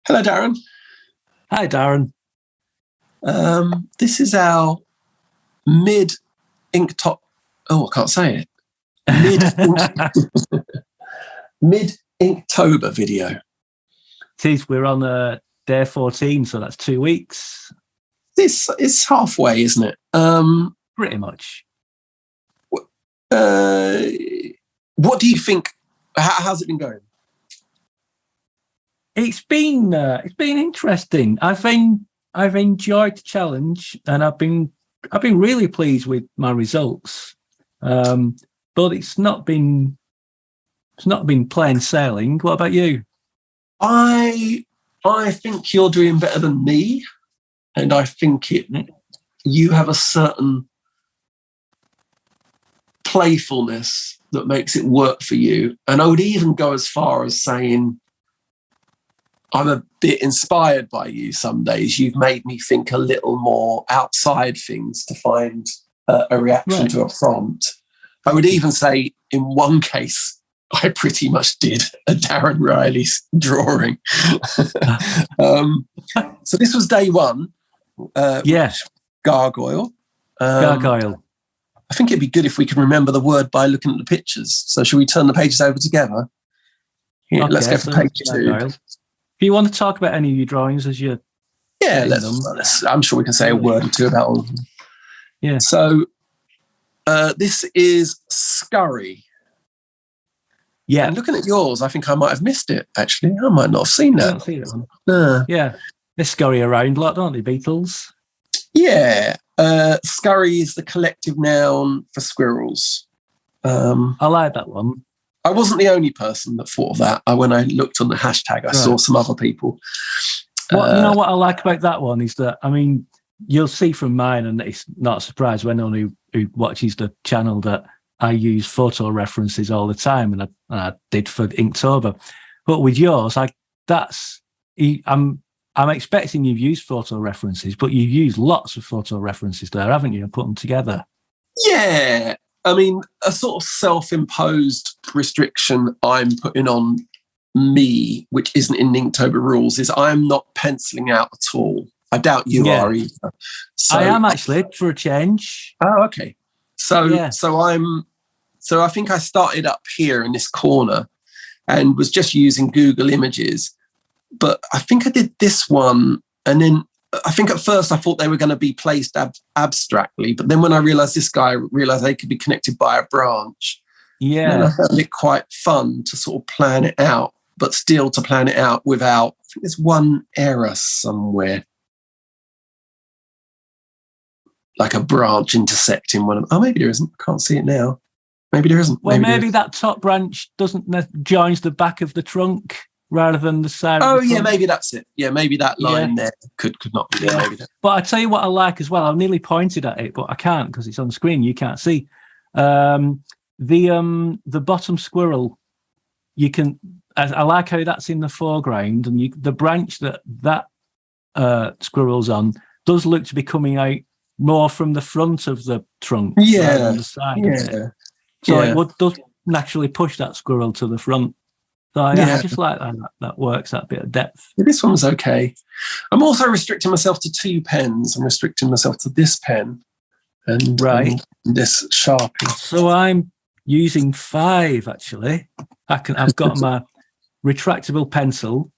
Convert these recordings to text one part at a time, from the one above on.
Hello, Darren. Hi, Darren. This is our mid-Inktober. Oh, I can't say it. Mid-Inktober video. We're on day 14, so that's 2 weeks. It's halfway, isn't it? Pretty much. What do you think? How's it been going? It's been interesting. I've enjoyed the challenge, and I've been really pleased with my results. But it's not been plain sailing. What about you? I think you're doing better than me, and I think you have a certain playfulness that makes it work for you. And I would even go as far as saying I'm a bit inspired by you some days. You've made me think a little more outside things to find a reaction to a prompt. I would even say in one case, I pretty much did a Darren Riley drawing. So this was day one. Gargoyle. Gargoyle. I think it'd be good if we can remember the word by looking at the pictures. So should we turn the pages over together? Yeah, okay, let's go for page 2. Gargoyle. If you want to talk about any of your drawings as you... Yeah, I'm sure we can say a word or two about all of them. Yeah. So this is Scurry. Yeah. And looking at yours, I think I might have missed it, actually. I might not have seen that. I don't see that one. No. Yeah. They scurry around a lot, don't they, Beatles? Yeah. Scurry is the collective noun for squirrels. I like that one. I wasn't the only person that thought of that. When I looked on the hashtag, I saw some other people. Well, you know what I like about that one is that, I mean, you'll see from mine, and it's not a surprise when anyone who watches the channel that I use photo references all the time, and I did for Inktober. But with yours, I'm expecting you've used photo references, but you've used lots of photo references there, haven't you, and put them together? Yeah. I mean, a sort of self-imposed restriction I'm putting on me, which isn't in Inktober rules, is I'm not penciling out at all. I doubt you are either. So, I am actually, for a change. Oh, okay. So I think I started up here in this corner and was just using Google Images. But I think I did this one, and then I think at first I thought they were going to be placed abstractly, but then when I realised they could be connected by a branch. Yeah. And I found it quite fun to sort of plan it out, but still to plan it out without, I think there's one error somewhere. Like a branch intersecting one of them. Oh, maybe there isn't. I can't see it now. Maybe there isn't. Well, maybe that top branch joins the back of the trunk rather than the side. Oh, yeah, maybe that's it. Yeah, maybe that line there could not be there. Maybe that. But I tell you what I like as well. I've nearly pointed at it, but I can't because it's on screen. You can't see. The bottom squirrel. You can. I like how that's in the foreground, and the branch that squirrel's on does look to be coming out more from the front of the trunk rather than the side of it. So it does naturally push that squirrel to the front. So I just like that works, that bit of depth. This one's okay. I'm also restricting myself to 2 pens. I'm restricting myself to this pen and this Sharpie. So I'm using 5 actually. I've got my retractable pencil,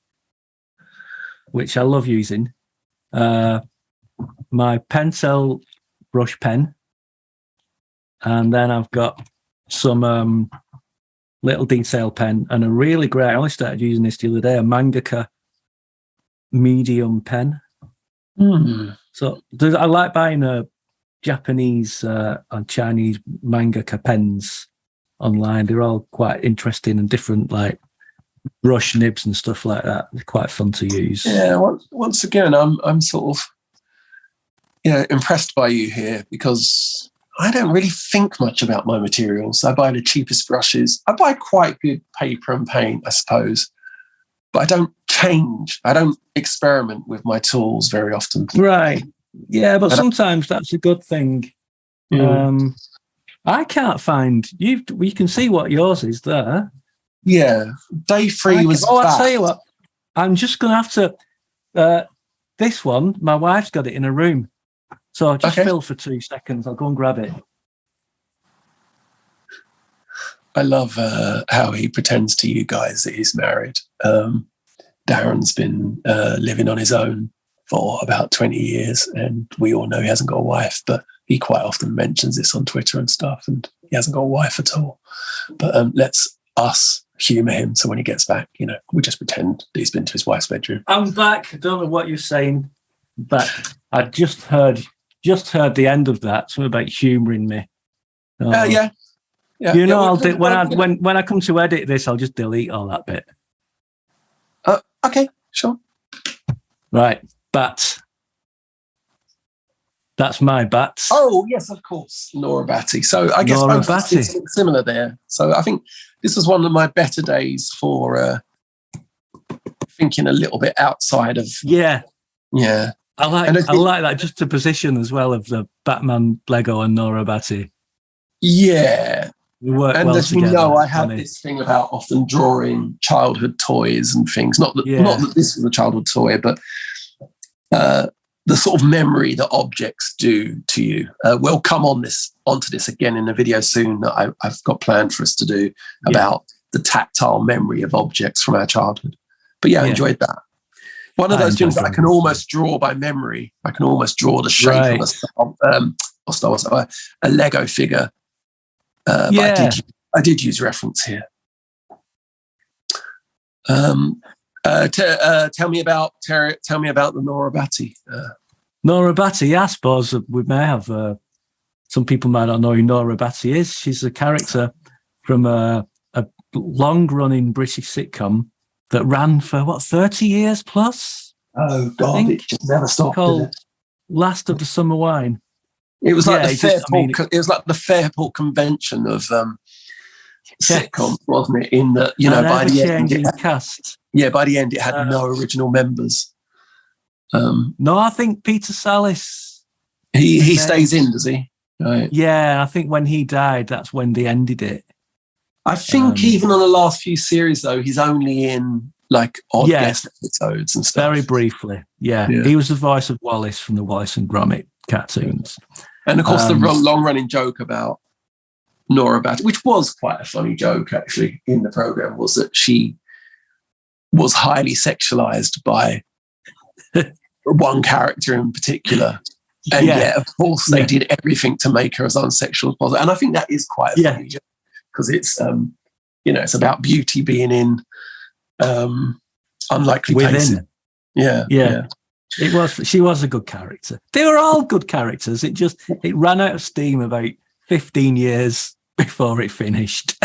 which I love using. My Pentel brush pen, and then I've got some little detail pen and a really great, I only started using this the other day, a mangaka medium pen. So I like buying a Japanese and Chinese mangaka pens online. They're all quite interesting and different, like brush nibs and stuff like that. They're quite fun to use. Yeah, once again, I'm sort of impressed by you here, because I don't really think much about my materials. I buy the cheapest brushes. I buy quite good paper and paint, I suppose, but I don't change. I don't experiment with my tools very often. Right. Yeah, but sometimes that's a good thing. I can't find you can see what yours is there. Yeah. Day 3 was I'll tell you what. I'm just going to have to... this one, my wife's got it in her room. So just fill for 2 seconds. I'll go and grab it. I love how he pretends to you guys that he's married. Darren's been living on his own for about 20 years, and we all know he hasn't got a wife, but he quite often mentions this on Twitter and stuff, and he hasn't got a wife at all. But let's us humour him, so when he gets back, we just pretend that he's been to his wife's bedroom. I'm back. I don't know what you're saying, but I just heard the end of that. Something about humouring me. Yeah. I'll do when I come to edit this, I'll just delete all that bit. Okay, sure. Right, bats. That's my bats. Oh yes, of course, Nora Batty. So I guess something similar there. So I think this was one of my better days for thinking a little bit outside of. Yeah. I like that, just the position as well of the Batman Lego and Nora Batty. Yeah. We work and well as together. you know, I have this thing about often drawing childhood toys and things. Not that this was a childhood toy, but the sort of memory that objects do to you. We'll come onto this again in a video soon that I've got planned for us to do about the tactile memory of objects from our childhood. But I enjoyed that. One of those things that I can almost draw by memory. I can almost draw the shape of a Lego figure. But I did use reference here. Tell me about the Nora Batty. Nora Batty, I suppose we may have some people might not know who Nora Batty is. She's a character from a long-running British sitcom that ran for 30 years plus. Oh God, it just never stopped. Called Last of the Summer Wine. It was like it was like the Fairport convention of sitcoms, wasn't it? In that by the end, cast. Yeah, by the end it had no original members. No, I think Peter Sallis. He stays in, does he? Right. Yeah, I think when he died, that's when they ended it. I think even on the last few series, though, he's only in like odd guest episodes and stuff. Very briefly. Yeah. He was the voice of Wallace from the Wallace and Gromit cartoons. And of course, the long-running joke about Nora Batty, which was quite a funny joke actually in the program, was that she was highly sexualized by one character in particular. And yet, of course, they did everything to make her as unsexual as possible. And I think that is quite a funny joke because it's, it's about beauty being in unlikely places. Yeah. She was a good character. They were all good characters. It ran out of steam about 15 years before it finished.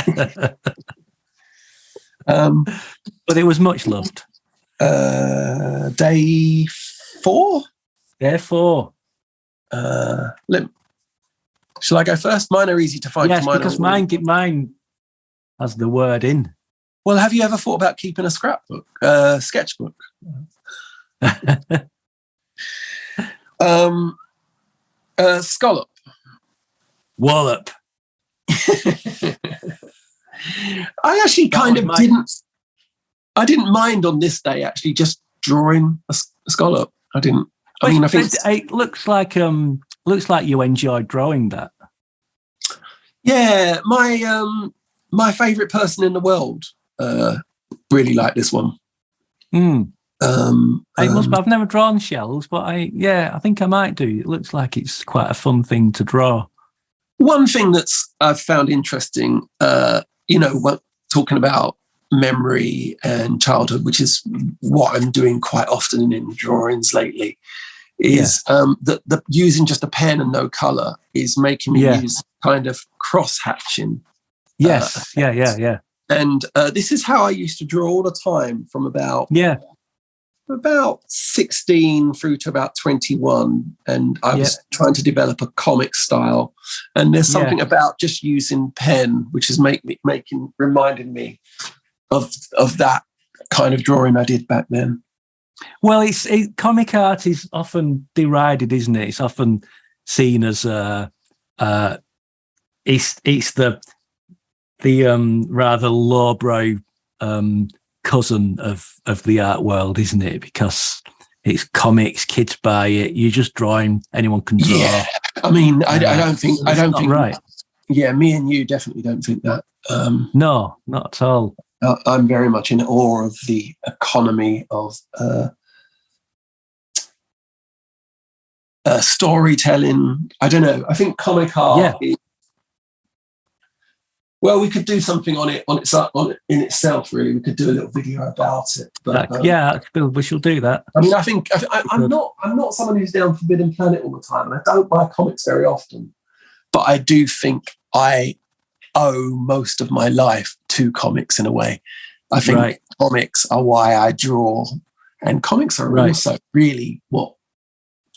But it was much loved. Day 4? Day 4. Shall I go first? Mine are easy to find. Yes, because mine has the word in. Well, have you ever thought about keeping a scrapbook, sketchbook? Scallop. Wallop. I actually I didn't mind on this day actually just drawing a scallop. I didn't. I mean, I think it looks like you enjoyed drawing that. Yeah, my favourite person in the world really liked this one. I've never drawn shells, but I think I might do. It looks like it's quite a fun thing to draw. One thing I've found interesting, talking about memory and childhood, which is what I'm doing quite often in drawings lately, is that using just a pen and no colour is making me use kind of cross-hatching. Yes, yeah. And this is how I used to draw all the time from about 16 through to about 21, and I was trying to develop a comic style. And there's something about just using pen, which is reminding me of that kind of drawing I did back then. Well, comic art is often derided, isn't it? It's often seen as it's the rather lowbrow cousin of the art world, isn't it? Because it's comics, kids buy it. You're just drawing. Anyone can draw. Yeah, I mean, I don't think right. Yeah, me and you definitely don't think that. No, not at all. I'm very much in awe of the economy of storytelling. I don't know. I think comic art is, well, we could do something on it in itself. Really, we could do a little video about it. But we shall do that. I mean, I'm not someone who's down Forbidden Planet all the time, and I don't buy comics very often. But I do think I owe most of my life to comics in a way. I think comics are why I draw, and comics are also really what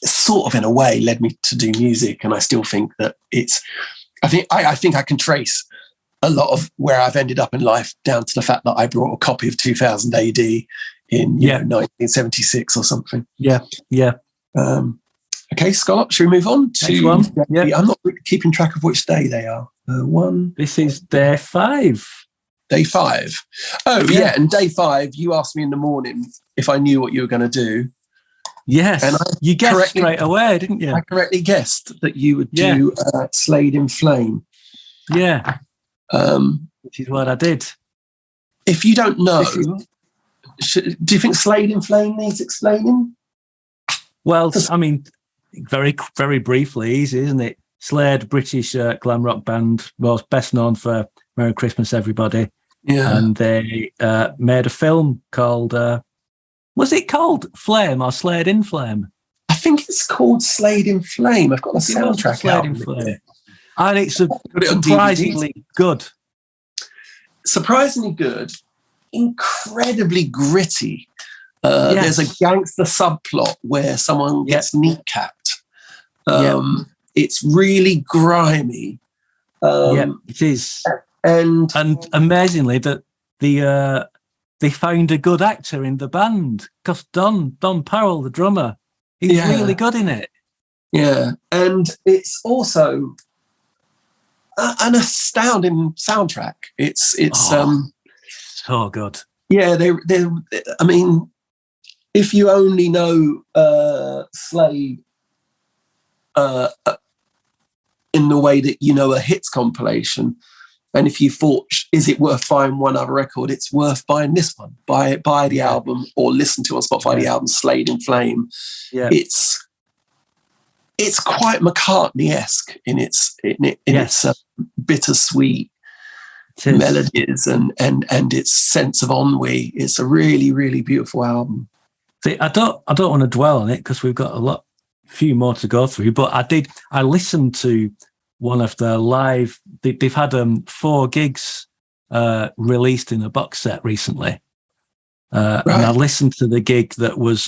sort of in a way led me to do music. And I still think that I think I can trace a lot of where I've ended up in life down to the fact that I brought a copy of 2000 AD in 1976 or something. Yeah. Okay, Scott, should we move on to next one? Yeah. I'm not keeping track of which day they are. This is day 5. Day 5. Oh, yeah. And day 5, you asked me in the morning if I knew what you were going to do. Yes. And you guessed straight away, didn't you? I correctly guessed that you would do Slade in Flame. Yeah. Which is what I did. If you don't know, do you think Slade in Flame needs explaining? Well, I mean, very, very briefly, easy, isn't it? Slade, British glam rock band, was best known for Merry Christmas, Everybody. Yeah. And they made a film called, was it called Flame or Slade in Flame? I think it's called Slade in Flame. I've got the soundtrack Slade in Flame. And it's surprisingly good. Surprisingly good. Incredibly gritty. There's a gangster subplot where someone gets kneecapped. It's really grimy. It is. And amazingly that they found a good actor in the band, because Don Powell, the drummer, he's really good in it. Yeah, and it's also an astounding soundtrack. It's so good. Yeah, they I mean, if you only know Slade in the way that you know a hits compilation, and if you thought, is it worth buying one other record? It's worth buying this one. Buy the album, or listen to on Spotify the album Slade in Flame. Yeah, it's quite McCartney-esque in its bittersweet melodies and its sense of ennui. It's a really, really beautiful album. See, I don't want to dwell on it because we've got few more to go through. But I listened to one of their live. They've had 4 gigs released in a box set recently, and I listened to the gig that was.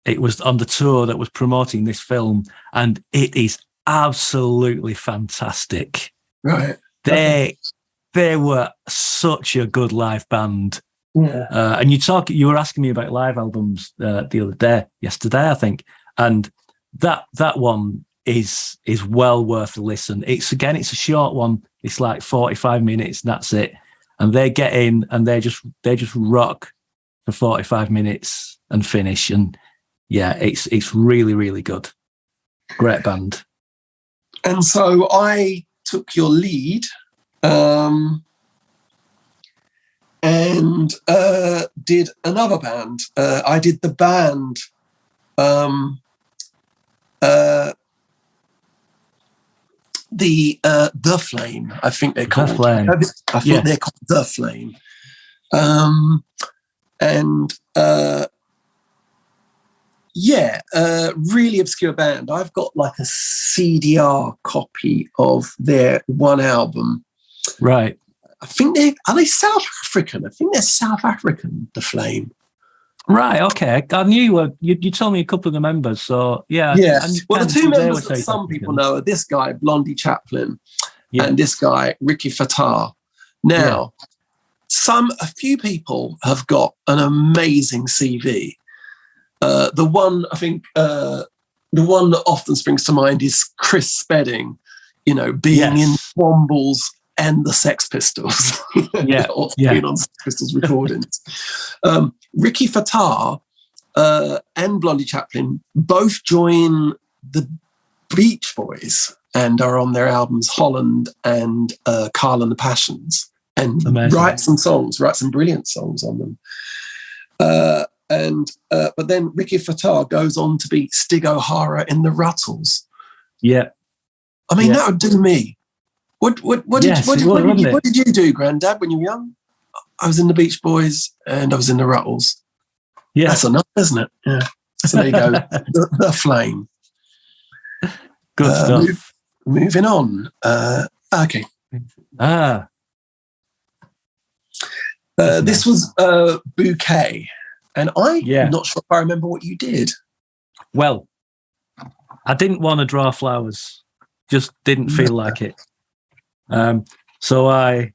It was on the tour that was promoting this film, and it is absolutely fantastic. Right. They were such a good live band. Yeah. And you were asking me about live albums yesterday, I think. And that one is well worth a listen. It's a short one. It's like 45 minutes, and that's it. And they get in and they just rock for 45 minutes and finish. And yeah, it's really, really good. Great band. And so I took your lead and did another band. I did the band The Flame, I think they're called. The Flame. I think they're called The Flame. Really obscure band. I've got like a CDR copy of their one album. Right. I think are they South African? I think they're South African, The Flame. Right, okay. I knew you told me a couple of the members, so yeah. Yeah. Well, the 2 members that some people know are this guy, Blondie Chaplin, and this guy, Ricky Fatah. Now, a few people have got an amazing CV. The one that often springs to mind is Chris Spedding, being in Womble's and the Sex Pistols. Yeah, been on Sex Pistols recordings. Ricky Fattar and Blondie Chaplin both join the Beach Boys and are on their albums Holland and Carl and the Passions, and write some brilliant songs on them. But then Ricky Fattar goes on to be Stig O'Hara in the Rutles. Yeah, I mean that would do me. What did you do, Grandad, when you were young? I was in the Beach Boys and I was in the Rutles. Yeah, that's enough, isn't it? Yeah. So there you go. the Flame. Good stuff. Moving on. Okay. This was Bouquet, and I'm not sure if I remember what you did. Well, I didn't want to draw flowers. Just didn't feel like it. So I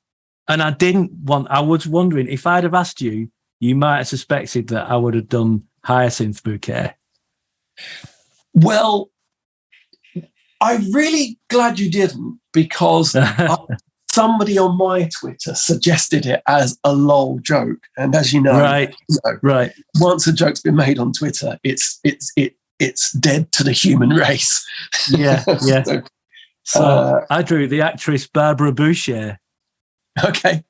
was wondering if I'd have asked you, you might have suspected that I would have done Hyacinth Bouquet. Well, I'm really glad you didn't, because somebody on my Twitter suggested it as a lol joke. And as you know, right. Once a joke's been made on Twitter, it's dead to the human race. Yeah. So I drew the actress Barbara Boucher. Okay.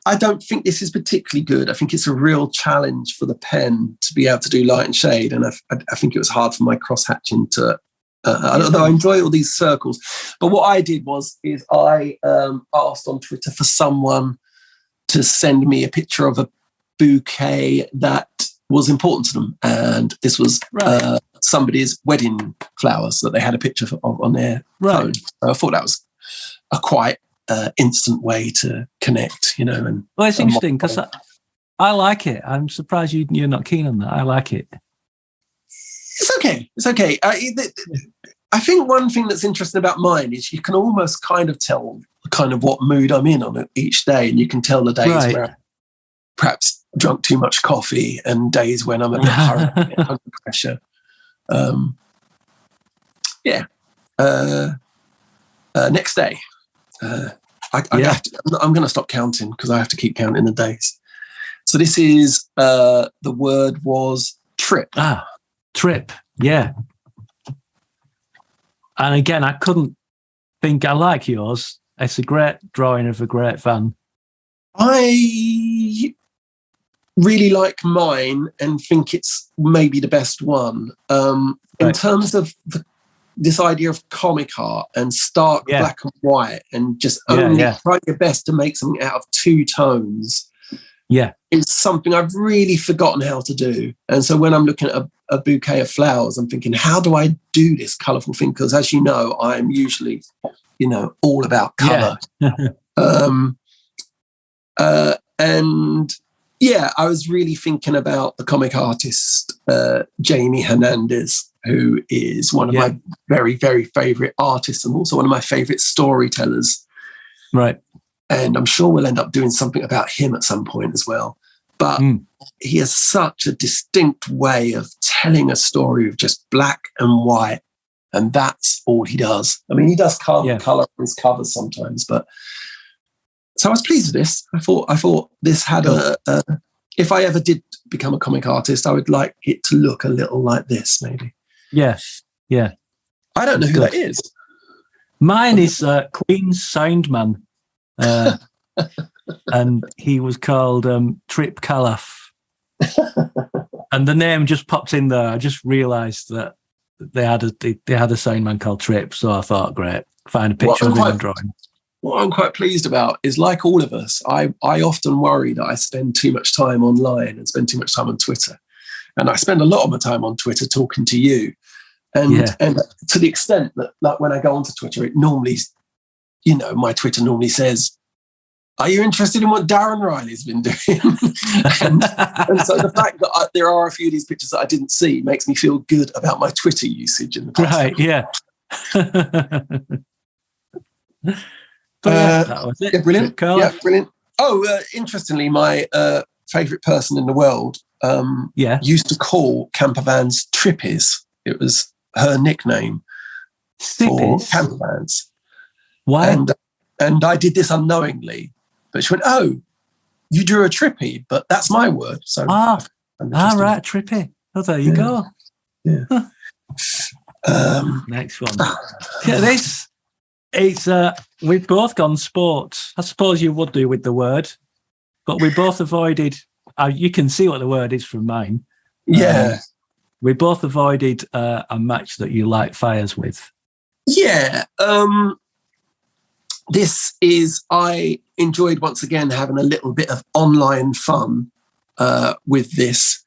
I don't think this is particularly good. I think it's a real challenge for the pen to be able to do light and shade, and I think it was hard for my cross-hatching to. Although I enjoy all these circles, but what I did is I asked on Twitter for someone to send me a picture of a bouquet that was important to them, and this was somebody's wedding flowers that they had a picture of on their phone. So I thought that was a quite instant way to connect, And well, it's interesting because I like it. I'm surprised you're not keen on that. I like it. It's okay. I think one thing that's interesting about mine is you can almost kind of tell kind of what mood I'm in on it each day, and you can tell the days where I've perhaps drunk too much coffee and days when I'm a bit hurried under pressure. Next day. I'm going to stop counting because I have to keep counting the days. So this is the word was trip. Trip, yeah. And again, I couldn't think I like yours. It's a great drawing of a great van. I really like mine and think it's maybe the best one. In terms of this idea of comic art and stark black and white and just only try your best to make something out of two tones. Yeah. It's something I've really forgotten how to do. And so when I'm looking at a bouquet of flowers, I'm thinking, how do I do this colourful thing? Because as you know, I'm usually, all about colour. I was really thinking about the comic artist, Jamie Hernandez, who is one of my very, very favourite artists and also one of my favourite storytellers. Right. And I'm sure we'll end up doing something about him at some point as well. But he has such a distinct way of telling a story of just black and white. And that's all he does. I mean, he does colour on his covers sometimes. But so I was pleased with this. I thought this had if I ever did become a comic artist, I would like it to look a little like this, maybe. Yeah. I don't know who that is. Mine is Queen's Soundman. And he was called Trip Calaf. And the name just popped in there. I just realised that they had a sound man called Trip, so I thought, great, find a picture of him and drawing. What I'm quite pleased about is, like all of us, I often worry that I spend too much time online and spend too much time on Twitter. And I spend a lot of my time on Twitter talking to you. And to the extent that, like, when I go onto Twitter, it normally, my Twitter normally says, are you interested in what Darren Riley's been doing? and so the fact that there are a few of these pictures that I didn't see makes me feel good about my Twitter usage in the past. Right, yeah. That was it. Yeah, brilliant. Yeah, brilliant. Oh, interestingly, my favourite person in the world used to call camper vans Trippies. It was her nickname. for camper vans. Why? And I did this unknowingly, but she went, "Oh, you drew a Trippy, but that's my word." So right, Trippy. Oh, there you go. Yeah. Next one. This. It's we've both gone sports. I suppose you would do with the word, but we both avoided. You can see what the word is from mine. Yeah, we both avoided a match that you light fires with. Yeah, this is. I enjoyed once again having a little bit of online fun with this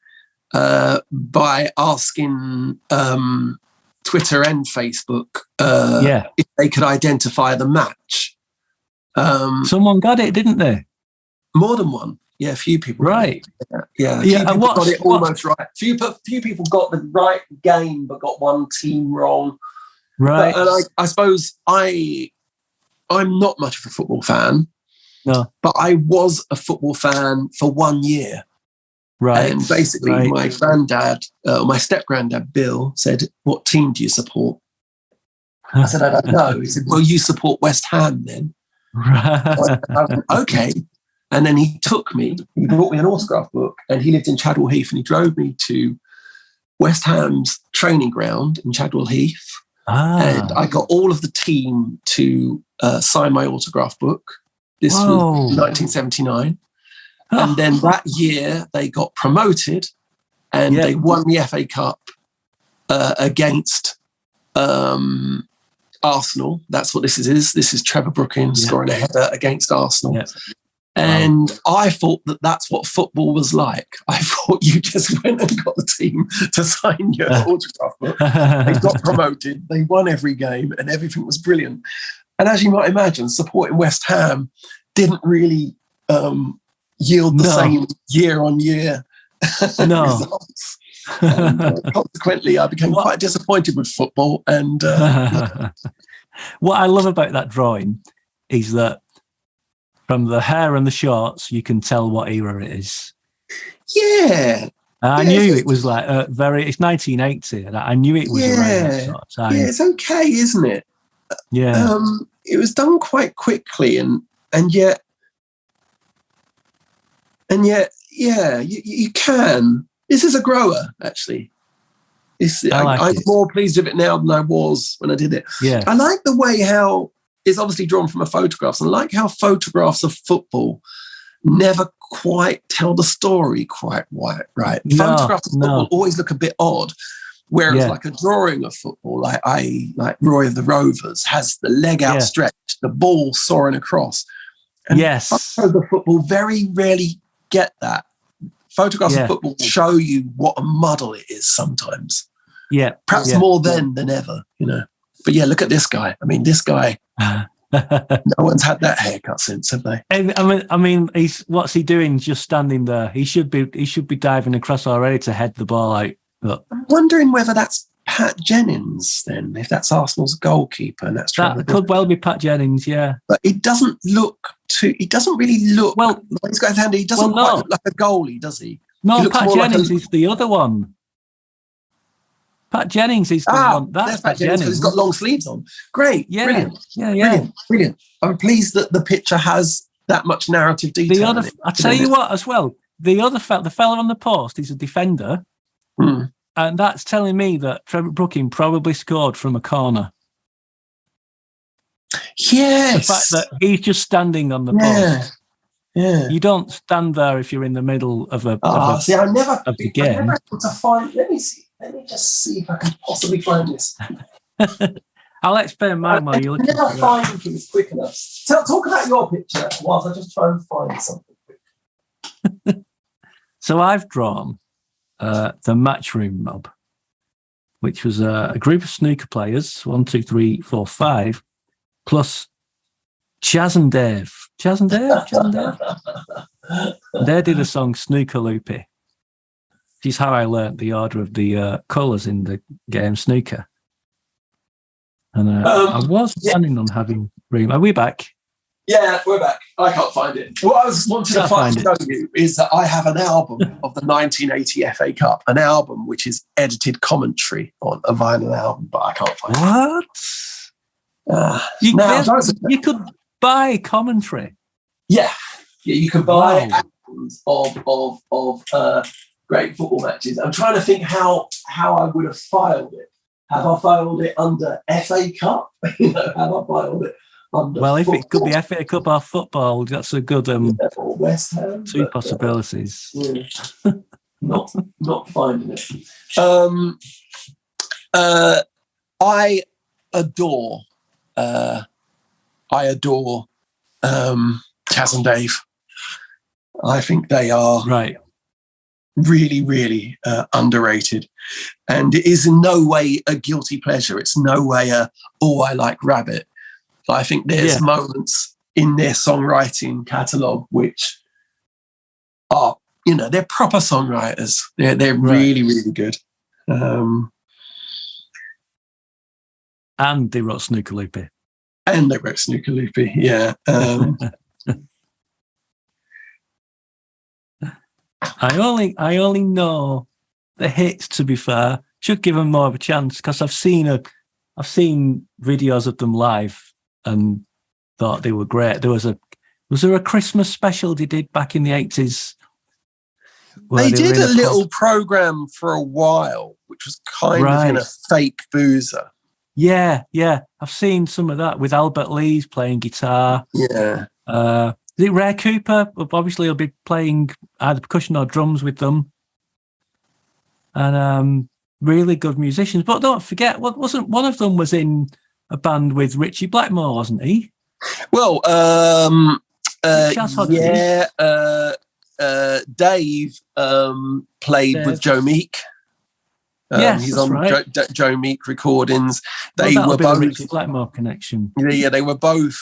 by asking. Twitter and Facebook if they could identify the match. Someone got it, didn't they? More than one. Yeah, a few people. Right. Yeah. A few people got it almost right. Few people got the right game, but got one team wrong. Right. And I suppose I'm not much of a football fan. No. But I was a football fan for 1 year. Right. And basically my granddad, my step-granddad, Bill, said, "What team do you support?" I said, "I don't know." He said, "Well, you support West Ham then." I went, "Okay." And then he brought me an autograph book, and he lived in Chadwell Heath, and he drove me to West Ham's training ground in Chadwell Heath. And I got all of the team to sign my autograph book. This was 1979. And then that year they got promoted and they won the FA Cup against Arsenal. That's what this is. This is Trevor Brooking scoring a header against Arsenal. Yep. And I thought that that's what football was like. I thought you just went and got the team to sign your autograph book. They got promoted. They won every game and everything was brilliant. And as you might imagine, supporting West Ham didn't really yield the same year-on-year results. And, consequently, I became quite disappointed with football. And what I love about that drawing is that from the hair and the shorts, you can tell what era it is. Yeah. I knew it was like it's 1980. And I knew it was around that sort of time. Yeah, it's okay, isn't it? Yeah. It was done quite quickly and yet, yeah, you can. This is a grower, actually. I'm more pleased with it now than I was when I did it. Yeah. I like the way how it's obviously drawn from a photograph. And I like how photographs of football never quite tell the story quite right. Photographs of football always look a bit odd. Whereas like a drawing of football, like Roy of the Rovers, has the leg outstretched, the ball soaring across. And photos of football very rarely get that. Photographs of football show you what a muddle it is sometimes. Yeah. Perhaps more then than ever, you know. But yeah, look at this guy. I mean, this guy, no one's had that haircut since, have they? I mean, what's he doing just standing there? He should be diving across already to head the ball out. Look. I'm wondering whether that's Pat Jennings then, if that's Arsenal's goalkeeper. And that could well be Pat Jennings, yeah. But he doesn't really look, well, he's got his hand, he doesn't quite look like a goalie, does he? No, Pat Jennings is the other one. Pat Jennings is the one. That's Pat Jennings. Because he's got long sleeves on. Great. Yeah. Brilliant. Brilliant. I'm pleased that the picture has that much narrative detail. I'll tell you what as well. The fella on the post is a defender. And that's telling me that Trevor Brooking probably scored from a corner. Yes. The fact that he's just standing on the post. Yeah. You don't stand there if you're in the middle of the game. I'm never able to find. Let me see. Let me just see if I can possibly find this. I'll explain mine while you look. I never find things quick enough. Talk about your picture whilst I just try and find something quick. So I've drawn the Matchroom Mob, which was a group of snooker players, 1, 2, 3, 4, 5, plus Chaz and Dave. They did a song Snooker Loopy. Which is how I learnt the order of the colours in the game snooker. And I was planning on having room. Are we back? Yeah, we're back. I can't find it. What I was wanting to show you is that I have an album of the 1980 FA Cup, an album which is edited commentary on a vinyl album, but I can't find it. You could buy commentary. Yeah, you can buy albums of great football matches. I'm trying to think how I would have filed it. Have I filed it under FA Cup? Have I filed it under football? If it could be FA Cup or football, that's a good or West Ham, two possibilities. Not finding it. I adore Chaz and Dave. I think they are really, really underrated. And it is in no way a guilty pleasure. It's no way I like Rabbit. I think there's moments in their songwriting catalogue which are, they're proper songwriters. They're really, really good. And they wrote Snooker Loopy. Yeah. I only know the hits, to be fair. Should give them more of a chance, because I've seen videos of them live and thought they were great. Was there a Christmas special they did back in the 80s? They did a little program for a while, which was kind of in a fake boozer. Yeah. I've seen some of that with Albert Lee's playing guitar. Yeah. Is it Ray Cooper? Obviously, he'll be playing either percussion or drums with them. And really good musicians. But don't forget, wasn't one of them was in a band with Richie Blackmore, wasn't he? Well, Dave played with Joe Meek. Yes, he's on Joe Meek recordings. They were both Richie Blackmore connection. Yeah, they were both.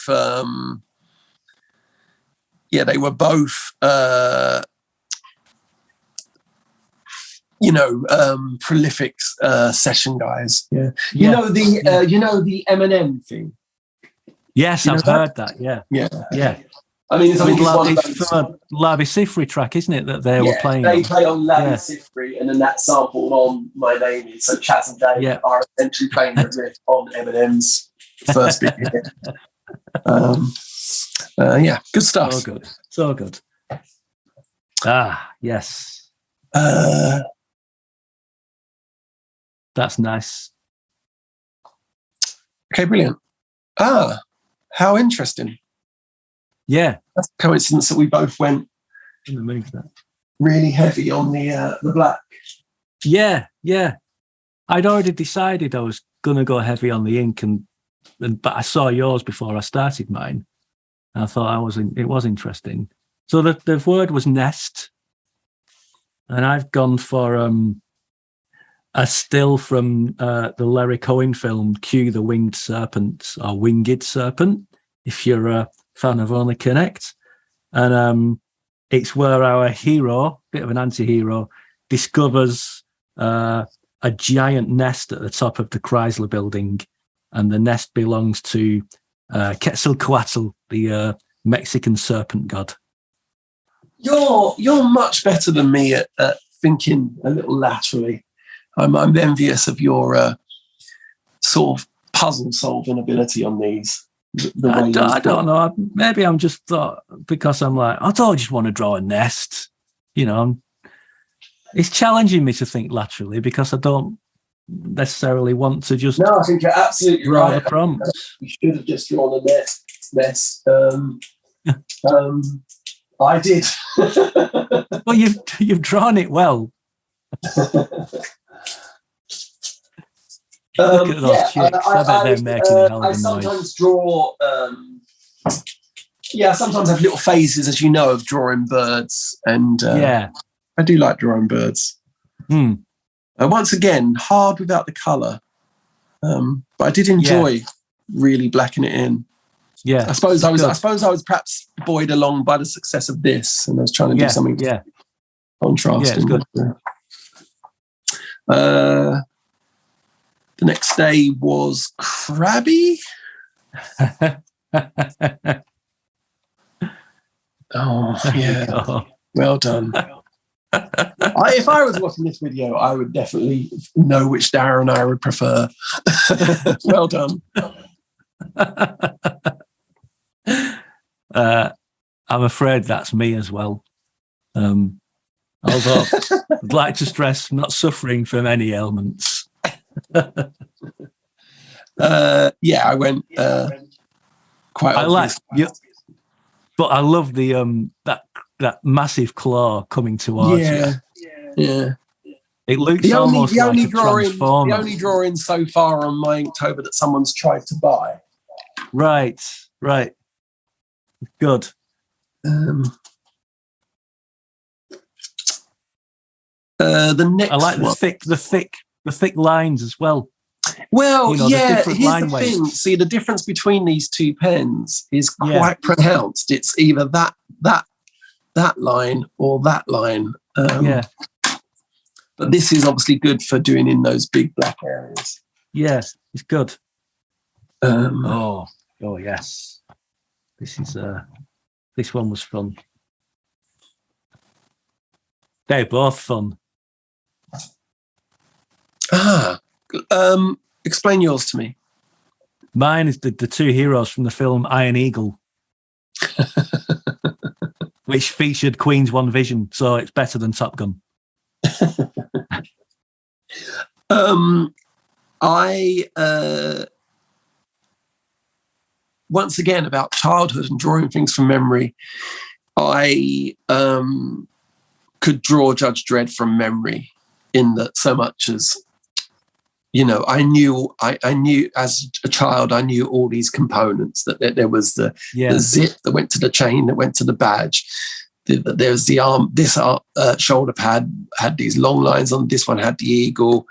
Prolific session guys. Yeah. You know the Eminem thing. Yes, I've heard that. Yeah. I mean, it's from a Lavi Siffrey track, isn't it? That they were playing. They play on Lavi Siffrey, and then that sampled on My Name Is. So Chaz and Dave are essentially playing the riff on Eminem's first bit. Good stuff. So good. Yes. That's nice. Okay, brilliant. How interesting. Yeah. That's a coincidence that we both went really heavy on the black. Yeah. I'd already decided I was going to go heavy on the ink, but I saw yours before I started mine. And I thought it was interesting. So the word was nest. And I've gone for a still from the Larry Cohen film, Cue the Winged Serpent, or Winged Serpent, if you're a fan of Only Connect. And it's where our hero, bit of an anti-hero, discovers a giant nest at the top of the Chrysler building. And the nest belongs to Quetzalcoatl, the Mexican serpent god. You're much better than me at thinking a little laterally. I'm envious of your sort of puzzle solving ability on these. I don't know. Maybe I'm just thought because I'm like, I don't just want to draw a nest. It's challenging me to think laterally because I don't necessarily want to just. No, I think you're absolutely draw right. The prompts. You should have just drawn a nest. I did. Well, you've drawn it well. Look at those chicks. I bet they're making a hell of a noise. I sometimes draw. Sometimes I have little phases, as you know, of drawing birds, and I do like drawing birds. Once again, hard without the colour, but I did enjoy really blacking it in. Yeah, I suppose I was perhaps buoyed along by the success of this, and I was trying to do something contrasting. Yeah, it's good. The next day was crabby. Oh, yeah. Well done. If I was watching this video, I would definitely know which Darren I would prefer. Well done. I'm afraid that's me as well. Although I'd like to stress, I'm not suffering from any ailments. I went quite. I like you, but I love the that massive claw coming towards you. Yeah. It looks almost like a transformer. The only drawing so far on my Inktober that someone's tried to buy. Right. Good. The next I like one. the thick lines as well. Well, here's line the thing. weights. See, the difference between these two pens is quite pronounced. It's either that line or that line. But this is obviously good for doing in those big black areas. Yes, it's good. Oh yes. This one was fun. They're both fun. Explain yours to me. Mine is the two heroes from the film Iron Eagle, which featured Queen's One Vision, so it's better than Top Gun. Once again, about childhood and drawing things from memory, I could draw Judge Dredd from memory, in that so much as, I knew as a child, I knew all these components, that there was the zip that went to the chain, that went to the badge. There's the arm, this shoulder pad had these long lines on, this one had the eagle,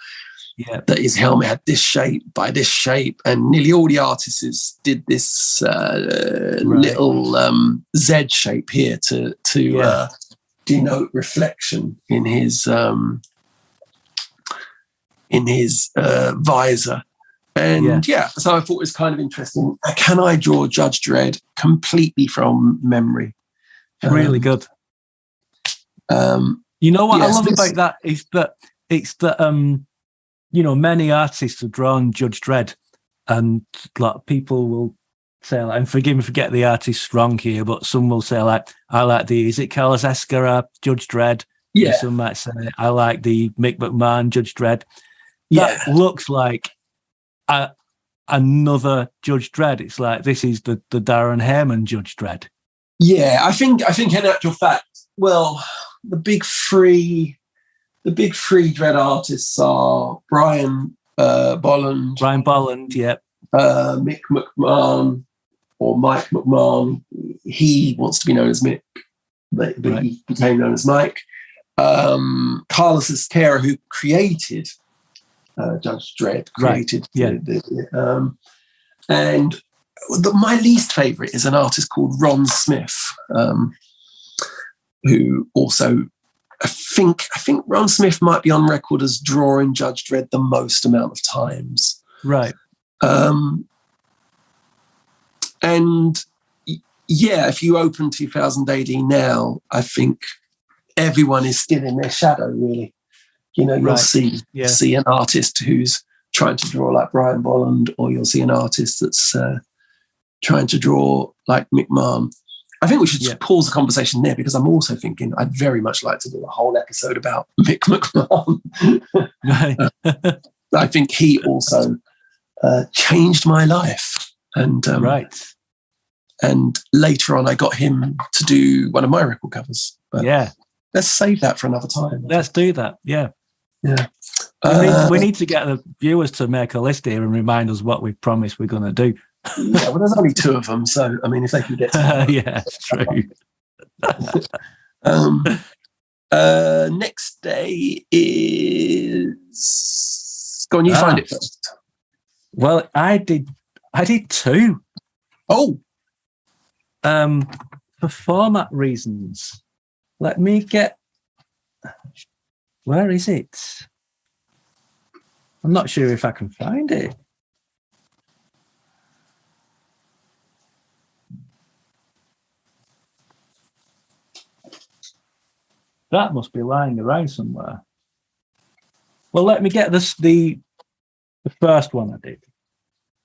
that his helmet had this shape by this shape, and nearly all the artists did this little Z shape here to denote reflection in his visor. And so I thought it was kind of interesting. Can I draw Judge Dredd completely from memory? Really good. You know what I love about that is that it's that many artists have drawn Judge Dredd, and like people will say, like, and forgive me for getting the artist wrong here, but some will say, like, I like is it Carlos Escara Judge Dredd? Yeah. Some might say I like the Mick McMahon Judge Dredd. That looks like another Judge Dredd. It's like, this is the Darren Hayman Judge Dredd. Yeah, I think in actual fact, well, the big three Dredd artists are Brian Bolland. Mick McMahon, or Mike McMahon. He wants to be known as Mick, but he became known as Mike. Carlos Escara, who created Judge Dredd, and my least favourite is an artist called Ron Smith, who also, I think Ron Smith might be on record as drawing Judge Dredd the most amount of times. Right. And if you open 2000 AD now, I think everyone is still in their shadow, really. You'll see an artist who's trying to draw like Brian Bolland, or you'll see an artist that's trying to draw like McMahon. I think we should just pause the conversation there, because I'm also thinking I'd very much like to do a whole episode about Mick McMahon. I think he also changed my life. And and later on, I got him to do one of my record covers. But let's save that for another time. Let's do that. Yeah. We need to get the viewers to make a list here and remind us what we've promised we're going to do. Well, there's only two of them, so I mean, if they can get to it's true. Next day is, go on, you find it first. Well, I did two. Oh, for format reasons. Let me get. Where is it? I'm not sure if I can find it. That must be lying around somewhere. Well, let me get this the first one I did.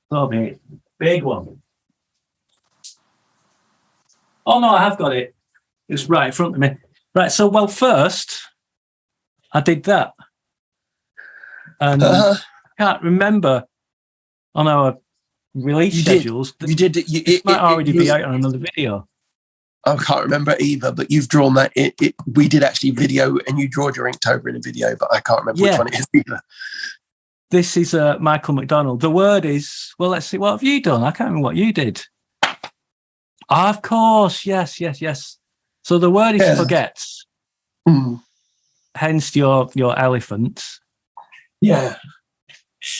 Oh, mate, big one. Oh no, I have got it. It's right in front of me. Right, so first I did that. And I can't remember on our release schedules. You did it. It might already be out on another video. I can't remember either, but you've drawn that. We did actually video, and you drawed your Inktober in a video, but I can't remember which one it is either. This is Michael McDonald. The word is, well, let's see, what have you done? I can't remember what you did. Of course, yes. So the word is forgets. Mm. Hence your elephant. Yeah.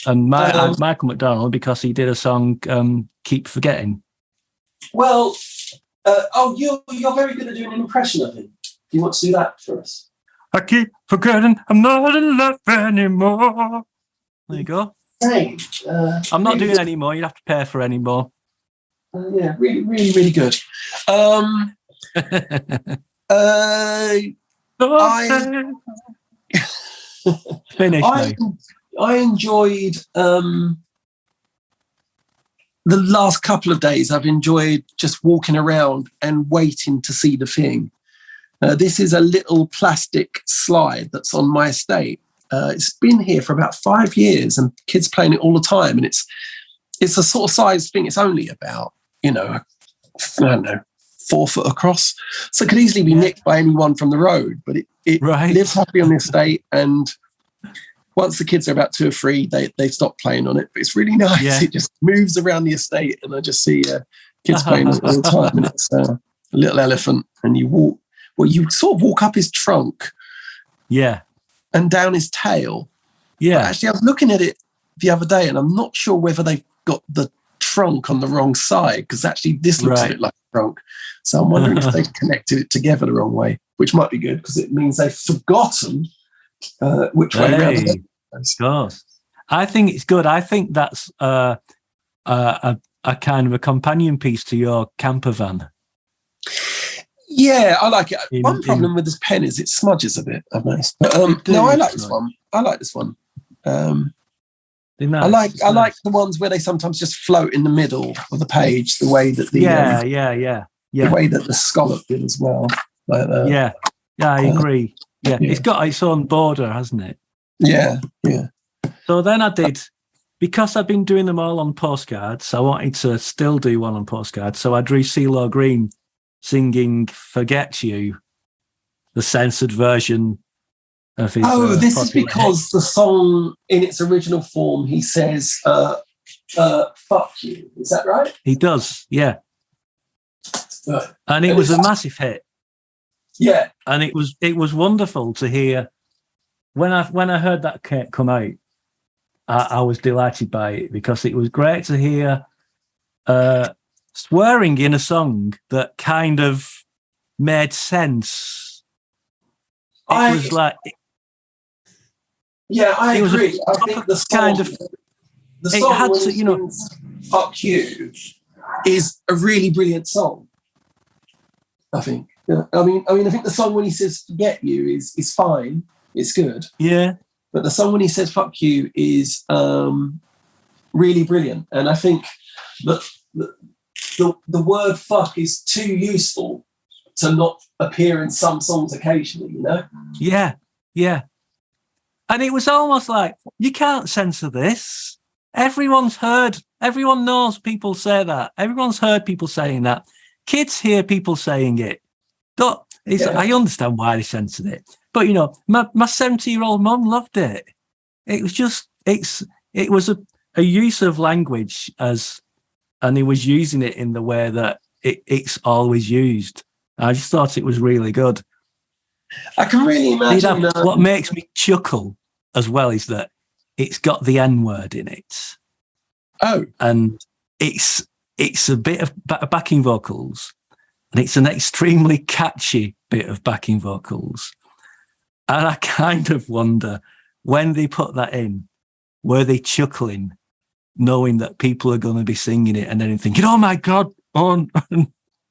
And Michael McDonald, because he did a song, Keep Forgetting. Well, you're very good at doing an impression of him. Do you want to do that for us? I keep forgetting I'm not in love anymore. There you go. Same. I'm not doing any more. You'd have to pay for any more. Yeah, really, really, really good. Finish now. I enjoyed the last couple of days. I've enjoyed just walking around and waiting to see the thing. This is a little plastic slide that's on my estate. It's been here for about 5 years, and kids playing it all the time. And it's a sort of size thing. It's only about, I don't know, 4 foot across. So it could easily be nicked by anyone from the road. But it lives happily on the estate, and once the kids are about 2 or 3, they stop playing on it. But it's really nice. Yeah. It just moves around the estate, and I just see kids playing on it all the time. And it's a little elephant, and you sort of walk up his trunk. Yeah. And down his tail. Yeah. But actually, I was looking at it the other day, and I'm not sure whether they've got the trunk on the wrong side, because actually this looks a bit like a trunk. So I'm wondering if they've connected it together the wrong way, which might be good, because it means they've forgotten which way around. Of course. I think it's good. I think that's a kind of a companion piece to your camper van. Yeah, I like it. One problem with this pen is it smudges a bit, I've noticed. But I like this one. I like this one. I like the ones where they sometimes just float in the middle of the page, the way that the the way that the scallop did as well. Like that. Yeah, I agree. Yeah, it's got its own border, hasn't it? Yeah. So then I did, because I've been doing them all on postcards, I wanted to still do one on postcards. So I drew CeeLo Green singing Forget You, the censored version of his... this is because the song, in its original form, he says, fuck you. Is that right? He does, yeah. And it was a massive hit. Yeah. And it was wonderful to hear. When I heard that come out, I was delighted by it, because it was great to hear swearing in a song that kind of made sense. I agree. I think the song, the song had to, "Fuck You" is a really brilliant song. I think. Yeah. I mean, I think the song when he says "Forget You" is fine. It's good. Yeah. But the song when he says "Fuck You" is really brilliant, and I think that the word "fuck" is too useful to not appear in some songs occasionally. Yeah. And it was almost like, you can't censor this. Everyone knows people say that. Everyone's heard people saying that. Kids hear people saying it. I understand why they censored it. But, my 70-year-old mum loved it. It was just, it was a use of language and he was using it in the way that it's always used. I just thought it was really good. I can really imagine. What makes me chuckle as well is that it's got the N-word in it. Oh. And it's a bit of backing vocals, and it's an extremely catchy bit of backing vocals. And I kind of wonder, when they put that in, were they chuckling, knowing that people are going to be singing it, and then thinking, oh my God,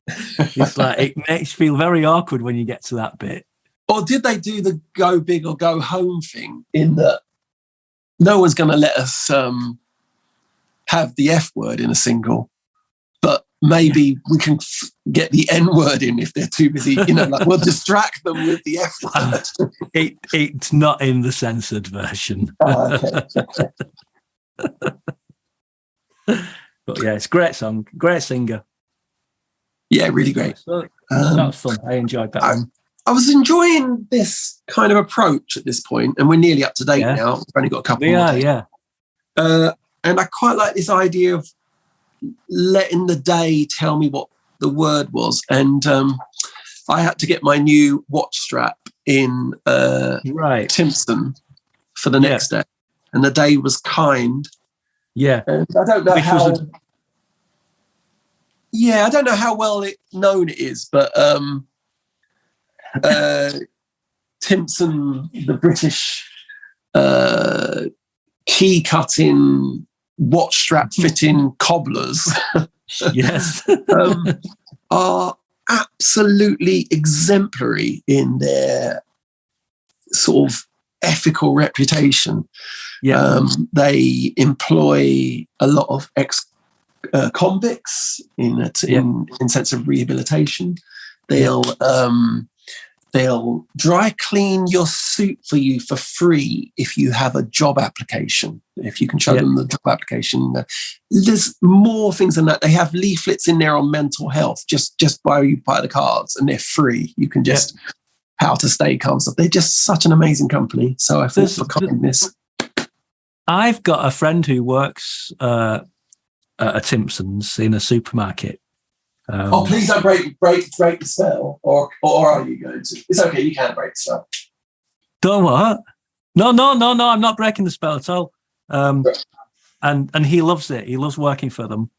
it's like, it makes you feel very awkward when you get to that bit. Or did they do the go big or go home thing in that no one's going to let us have the F word in a single, but maybe we can get the N word in if they're too busy, like we'll distract them with the F word. It's not in the censored version. Oh, okay. But yeah, it's a great song, great singer. Yeah, really great. That was fun. I enjoyed that one. I was enjoying this kind of approach at this point, and we're nearly up to date now. We've only got a couple more days. Yeah. And I quite like this idea of letting the day tell me what the word was. And I had to get my new watch strap in Timpson for the next day. And the day was kind. Yeah. And I don't know I don't know how well known it is, but Timpson, the British key cutting, watch strap fitting cobblers, are absolutely exemplary in their sort of ethical reputation. They employ a lot of convicts in sense of rehabilitation. They'll dry clean your suit for you for free if you have a job application. If you can show them the job application, there's more things than that. They have leaflets in there on mental health. Just buy the cards, and they're free. You can just how to stay calm stuff. They're just such an amazing company. So I fought for kindness. I've got a friend who works at a Timpson's in a supermarket. Please don't break the spell, or are you going to? It's okay, you can break the spell. Don't what? No, I'm not breaking the spell at all. And he loves it. He loves working for them.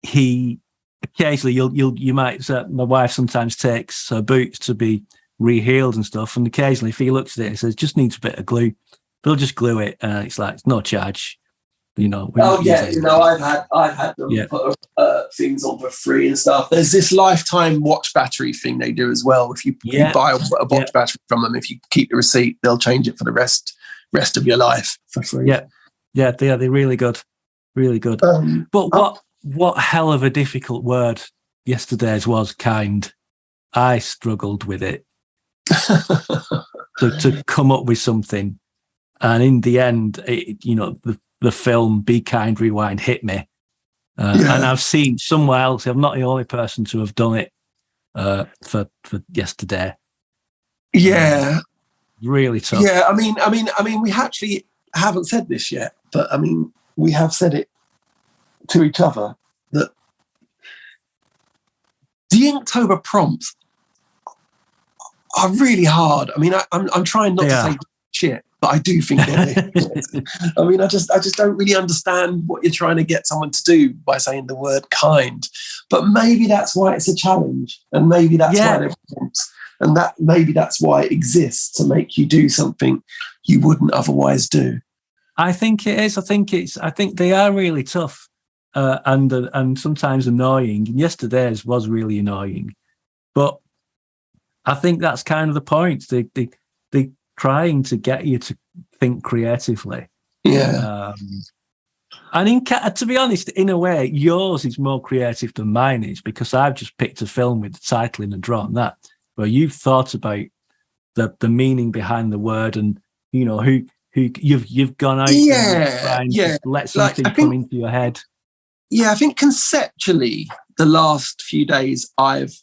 He occasionally you might my wife sometimes takes her boots to be rehealed and stuff, and occasionally if he looks at it and says just needs a bit of glue, they'll just glue it, and it's like it's no charge. I've had them put things on for free and stuff. There's this lifetime watch battery thing they do as well. If you buy a watch battery from them, if you keep the receipt, they'll change it for the rest of your life for free. They're really good, really good. But what hell of a difficult word yesterday's was, kind. I struggled with it to come up with something, and in the end, the film Be Kind, Rewind hit me. And I've seen somewhere else, I'm not the only person to have done it for yesterday. Yeah. Really tough. Yeah, I mean, we actually haven't said this yet, but I mean, we have said it to each other that the Inktober prompts are really hard. I mean, I'm trying not to say shit, but I do think they're I mean, I just don't really understand what you're trying to get someone to do by saying the word kind. But maybe that's why it's a challenge, and maybe that's why they're prompts, and maybe that's why it exists, to make you do something you wouldn't otherwise do. I think it is. I think they are really tough and sometimes annoying. And yesterday's was really annoying, but I think that's kind of the point. They trying to get you to think creatively. Yeah. And to be honest, in a way, yours is more creative than mine is, because I've just picked a film with the title in and drawn that, where you've thought about the meaning behind the word, and who you've gone out and to let something come into your head. Yeah, I think conceptually, the last few days I've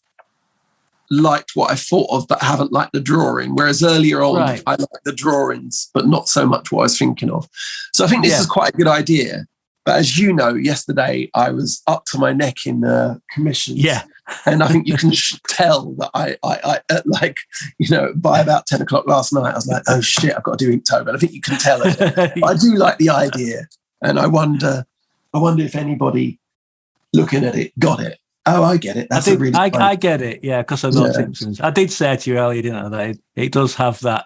liked what I thought of, but haven't liked the drawing. Whereas earlier on, I liked the drawings, but not so much what I was thinking of. So I think this is quite a good idea. But as you know, yesterday I was up to my neck in commissions. Yeah. And I think you can tell that I by about 10 o'clock last night, I was like, oh shit, I've got to do Inktober. And I think you can tell it. But I do like the idea. And I wonder if anybody looking at it got it. Oh, I get it. I get it. Yeah, because I know Simpsons. I did say to you earlier, didn't I, that it does have that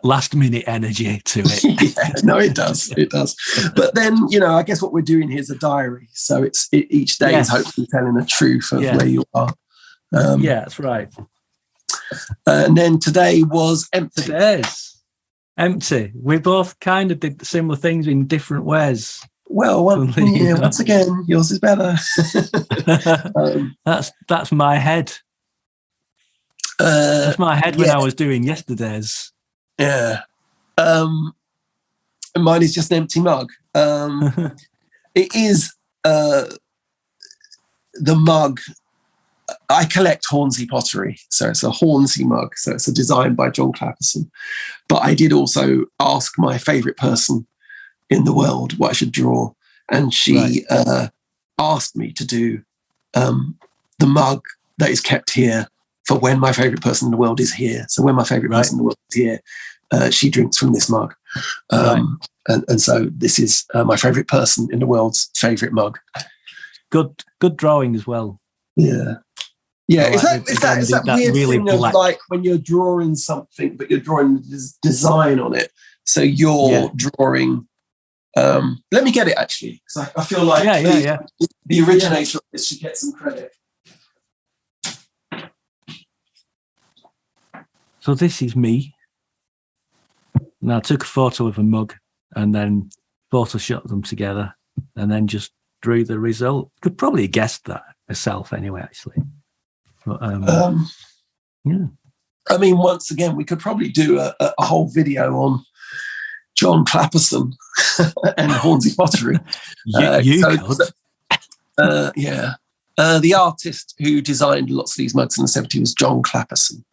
last minute energy to it. No, it does. It does. But then, I guess what we're doing here is a diary. So each day is hopefully telling the truth of where you are. Yeah, that's right. And then today was empty. Today's empty. We both kind of did similar things in different ways. Well, once again, yours is better. That's my head. That's my head when I was doing yesterday's. Yeah. And mine is just an empty mug. It is the mug. I collect Hornsey pottery, so it's a Hornsey mug. So it's a design by John Clapperson. But I did also ask my favourite person in the world what I should draw, and she asked me to do the mug that is kept here for when my favourite person in the world is here. So when my favourite person in the world is here, she drinks from this mug. And so this is my favourite person in the world's favourite mug. Good drawing as well. Yeah. Yeah, is that weird really thing black. Of like when you're drawing something, but you're drawing this design on it. So you're drawing. Let me get it actually, because I feel like the originator of this should get some credit. So this is me. Now I took a photo of a mug and then photoshopped them together, and then just drew the result. Could probably have guessed that myself anyway, actually. But, yeah. I mean, once again, we could probably do a whole video on John Clapperson and Hornsey pottery. The artist who designed lots of these mugs in the 70s was John Clapperson.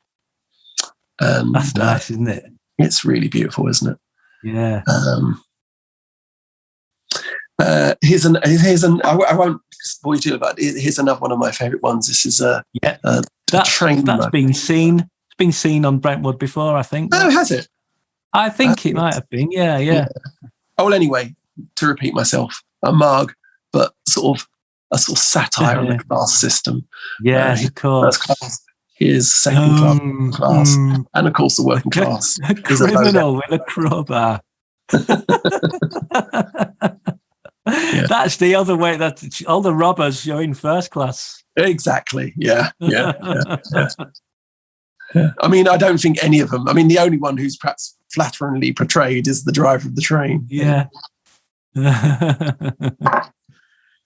And, that's nice, isn't it? It's really beautiful, isn't it? Yeah. Here's an. I won't spoil you too about it. Here's another one of my favourite ones. This is a train. That's been seen. It's been seen on Brentwood before, I think. Oh, has it? I think it might have been. Yeah. Oh, well, anyway, to repeat myself, a mug, but sort of satire on the class system. Yes, of course. Here's second class, and of course the working class. A criminal with a crowbar. That's the other way that all the robbers are in first class. Exactly. Yeah. I mean, I don't think any of them. I mean, the only one who's perhaps flatteringly portrayed is the driver of the train. Yeah.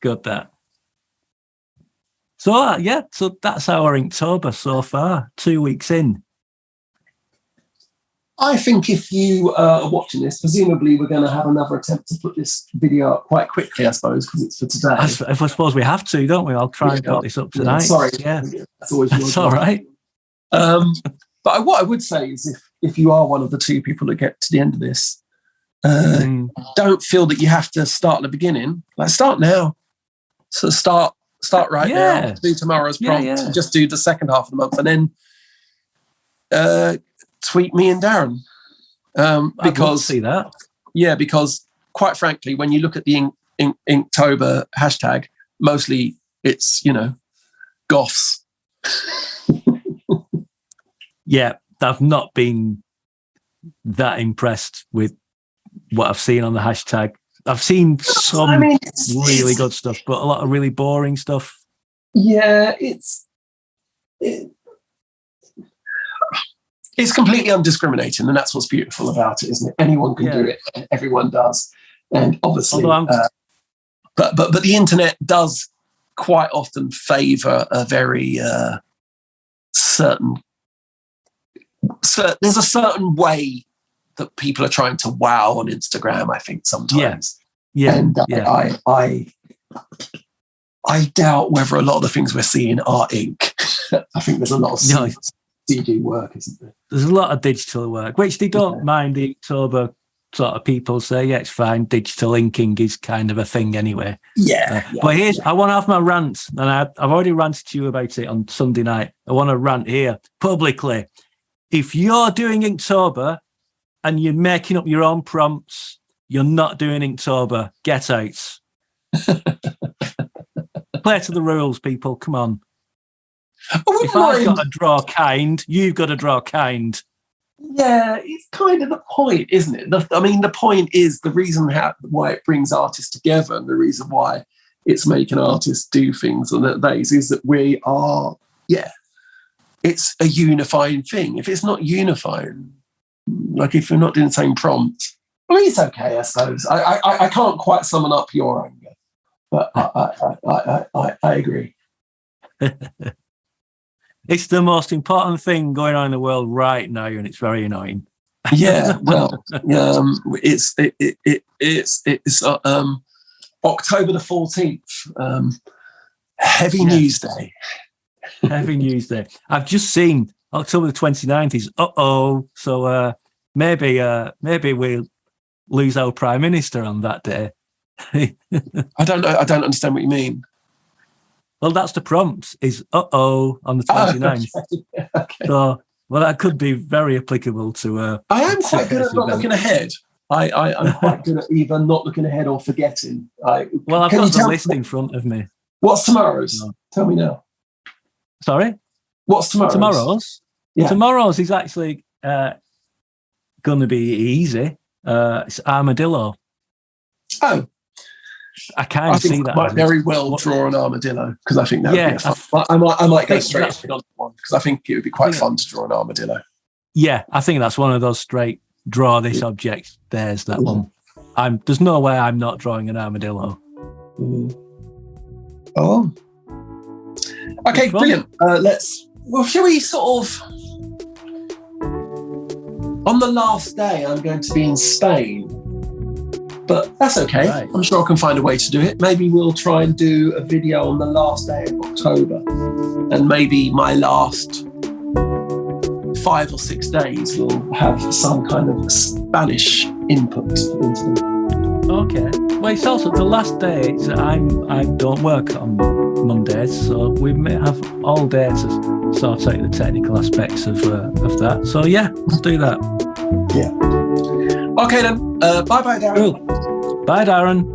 Got that. So so that's our Inktober so far. 2 weeks in. I think if you are watching this, presumably we're going to have another attempt to put this video up quite quickly, I suppose, because it's for today. I suppose we have to, don't we? I'll try and put this up tonight. Sorry. Yeah. That's all right. But what I would say is if you are one of the two people that get to the end of this, don't feel that you have to start at the beginning. Like, start now. So start right now. Do tomorrow's prompt. And just do the second half of the month, and then tweet me and Darren. Because see that. Yeah, because quite frankly, when you look at the Inktober hashtag, mostly it's, goths. Yeah, I've not been that impressed with what I've seen on the hashtag. I've seen some really good stuff, but a lot of really boring stuff. Yeah, it's completely undiscriminating, and that's what's beautiful about it, isn't it? Anyone can do it, and everyone does. And obviously, but the internet does quite often favour a very certain. There's a certain way that people are trying to wow on Instagram, I think, sometimes. Yeah. And I doubt whether a lot of the things we're seeing are ink. I think there's a lot of CD work, isn't there? There's a lot of digital work, which they don't mind. The Inktober sort of people say, it's fine. Digital inking is kind of a thing anyway. But I want to have my rant, and I've already ranted to you about it on Sunday night. I want to rant here publicly. If you're doing Inktober and you're making up your own prompts, you're not doing Inktober. Get out. Play to the rules, people. Come on. If I've got to draw kind, you've got to draw kind. Yeah, it's kind of the point, isn't it? The point is the reason why it brings artists together, and the reason why it's making artists do things on that days is that we are, it's a unifying thing. If it's not unifying, like if you're not doing the same prompt, I mean, it's okay, I suppose. I can't quite summon up your anger, but I agree. It's the most important thing going on in the world right now, and it's very annoying. Yeah, well, it's October the 14th, heavy news day. Heavy news day. I've just seen October the 29th is so maybe we'll lose our prime minister on that day. I don't know. I don't understand what you mean. Well, that's the prompt is on the 29th. Okay. So, well, that could be very applicable to. I am quite good at not looking ahead. I'm quite good at either not looking ahead or forgetting. I've got the list in front of me. What's tomorrow's? No. Tell me now. Sorry? What's tomorrow's? Tomorrow's? Yeah. Tomorrow's is actually going to be easy. It's armadillo. Oh. I can't see that. I might very well draw an armadillo because I think that would be fun. I might go straight to the one because I think it would be quite fun to draw an armadillo. Yeah, I think that's one of those straight draw this object. There's that one. There's no way I'm not drawing an armadillo. Oh. Okay, brilliant. Shall we sort of... On the last day, I'm going to be in Spain. But that's okay. Right. I'm sure I can find a way to do it. Maybe we'll try and do a video on the last day of October. And maybe my last 5 or 6 days will have some kind of Spanish input into them. Okay. Well, it's also the last day. I don't work on Mondays, so we may have all day to sort out the technical aspects of that. So yeah, we'll do that. Yeah. Okay then. Bye-bye, Darren. Cool. Bye, Darren.